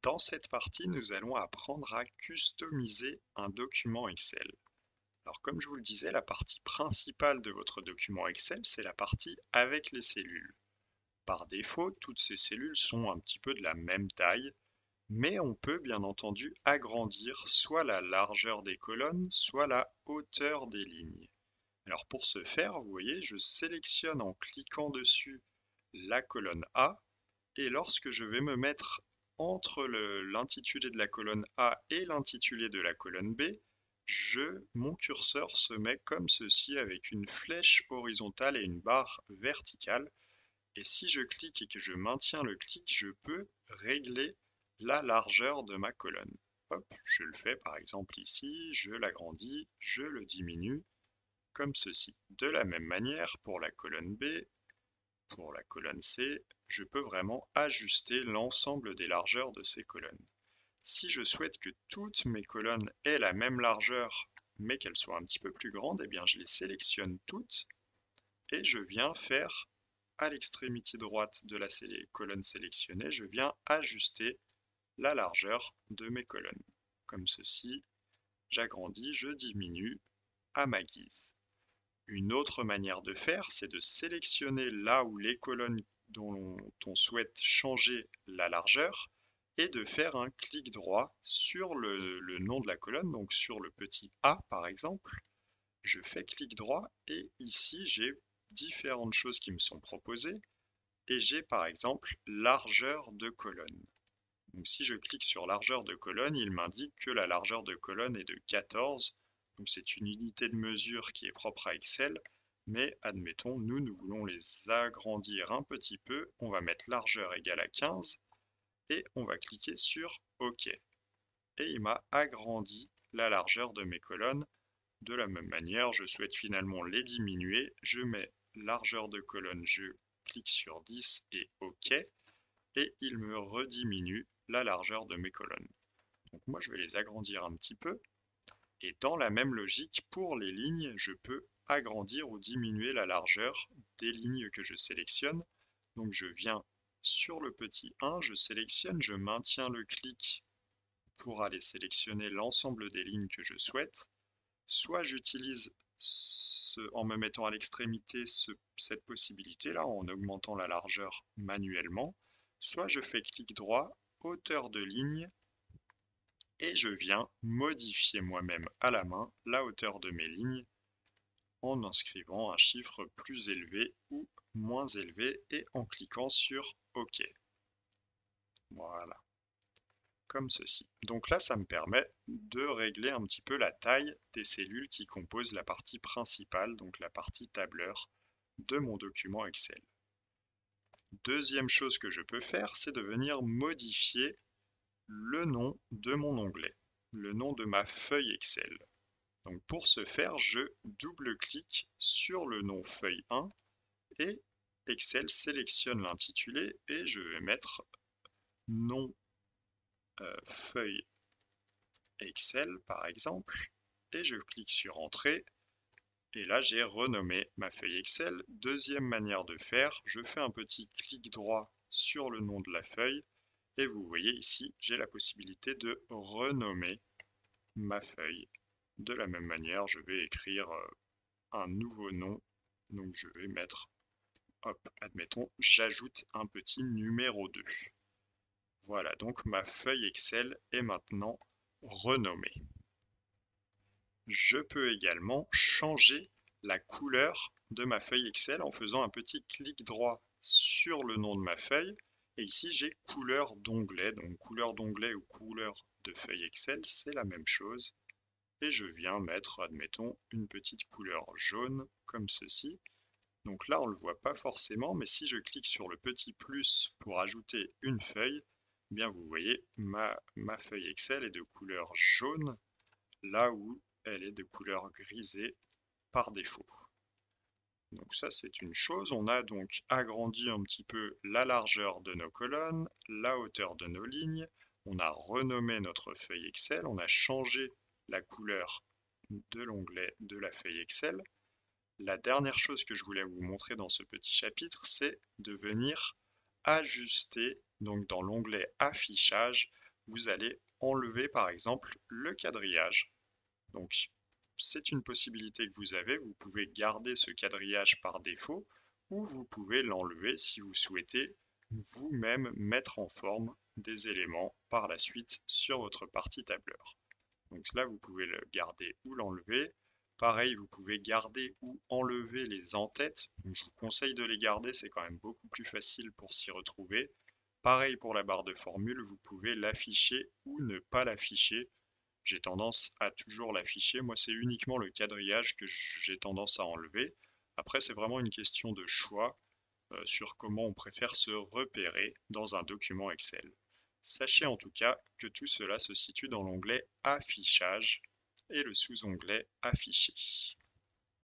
Dans cette partie, nous allons apprendre à customiser un document Excel. Alors, comme je vous le disais, la partie principale de votre document Excel, c'est la partie avec les cellules. Par défaut, toutes ces cellules sont un petit peu de la même taille, mais on peut bien entendu agrandir soit la largeur des colonnes, soit la hauteur des lignes. Alors pour ce faire, vous voyez, je sélectionne en cliquant dessus la colonne A, et lorsque je vais me mettre entre l'intitulé de la colonne A et l'intitulé de la colonne B, mon curseur se met comme ceci avec une flèche horizontale et une barre verticale. Et si je clique et que je maintiens le clic, je peux régler la largeur de ma colonne. Hop, je le fais par exemple ici, je l'agrandis, je le diminue, comme ceci. De la même manière, pour la colonne B, pour la colonne C, je peux vraiment ajuster l'ensemble des largeurs de ces colonnes. Si je souhaite que toutes mes colonnes aient la même largeur, mais qu'elles soient un petit peu plus grandes, eh bien je les sélectionne toutes et je viens faire à l'extrémité droite de la colonne sélectionnée, je viens ajuster la largeur de mes colonnes. Comme ceci, j'agrandis, je diminue à ma guise. Une autre manière de faire, c'est de sélectionner là où les colonnes dont on souhaite changer la largeur et de faire un clic droit sur le nom de la colonne, donc sur le petit A par exemple. Je fais clic droit et ici j'ai différentes choses qui me sont proposées et j'ai par exemple largeur de colonne. Donc si je clique sur largeur de colonne, il m'indique que la largeur de colonne est de 14. Donc c'est une unité de mesure qui est propre à Excel, mais admettons, nous voulons les agrandir un petit peu. On va mettre largeur égale à 15 et on va cliquer sur OK. Et il m'a agrandi la largeur de mes colonnes. De la même manière, je souhaite finalement les diminuer. Je mets largeur de colonne, je clique sur 10 et OK. Et il me rediminue la largeur de mes colonnes. Donc moi, je vais les agrandir un petit peu. Et dans la même logique, pour les lignes, je peux agrandir ou diminuer la largeur des lignes que je sélectionne. Donc je viens sur le petit 1, je sélectionne, je maintiens le clic pour aller sélectionner l'ensemble des lignes que je souhaite. Soit j'utilise en me mettant à l'extrémité cette possibilité-là, en augmentant la largeur manuellement, soit je fais clic droit, hauteur de ligne, et je viens modifier moi-même à la main la hauteur de mes lignes en inscrivant un chiffre plus élevé ou moins élevé et en cliquant sur OK. Voilà, comme ceci. Donc là, ça me permet de régler un petit peu la taille des cellules qui composent la partie principale, donc la partie tableur de mon document Excel. Deuxième chose que je peux faire, c'est de venir modifier le nom de mon onglet, le nom de ma feuille Excel. Donc pour ce faire, je double-clique sur le nom feuille 1 et Excel sélectionne l'intitulé et je vais mettre nom feuille Excel par exemple et je clique sur Entrée et là j'ai renommé ma feuille Excel. Deuxième manière de faire, je fais un petit clic droit sur le nom de la feuille et vous voyez ici j'ai la possibilité de renommer ma feuille. De la même manière, je vais écrire un nouveau nom, donc je vais mettre, hop, admettons, j'ajoute un petit numéro 2. Voilà, donc ma feuille Excel est maintenant renommée. Je peux également changer la couleur de ma feuille Excel en faisant un petit clic droit sur le nom de ma feuille. Et ici, j'ai couleur d'onglet. Donc couleur d'onglet ou couleur de feuille Excel, c'est la même chose. Et je viens mettre, admettons, une petite couleur jaune comme ceci. Donc là, on ne le voit pas forcément, mais si je clique sur le petit plus pour ajouter une feuille, eh bien vous voyez, ma feuille Excel est de couleur jaune, là où elle est de couleur grisée par défaut. Donc ça, c'est une chose. On a donc agrandi un petit peu la largeur de nos colonnes, la hauteur de nos lignes. On a renommé notre feuille Excel. On a changé la couleur de l'onglet de la feuille Excel. La dernière chose que je voulais vous montrer dans ce petit chapitre, c'est de venir ajuster, donc dans l'onglet affichage, vous allez enlever par exemple le quadrillage. Donc c'est une possibilité que vous avez, vous pouvez garder ce quadrillage par défaut ou vous pouvez l'enlever si vous souhaitez vous-même mettre en forme des éléments par la suite sur votre partie tableur. Donc là, vous pouvez le garder ou l'enlever. Pareil, vous pouvez garder ou enlever les en-têtes. Je vous conseille de les garder, c'est quand même beaucoup plus facile pour s'y retrouver. Pareil pour la barre de formule, vous pouvez l'afficher ou ne pas l'afficher. J'ai tendance à toujours l'afficher. Moi, c'est uniquement le quadrillage que j'ai tendance à enlever. Après, c'est vraiment une question de choix sur comment on préfère se repérer dans un document Excel. Sachez en tout cas que tout cela se situe dans l'onglet Affichage et le sous-onglet Afficher.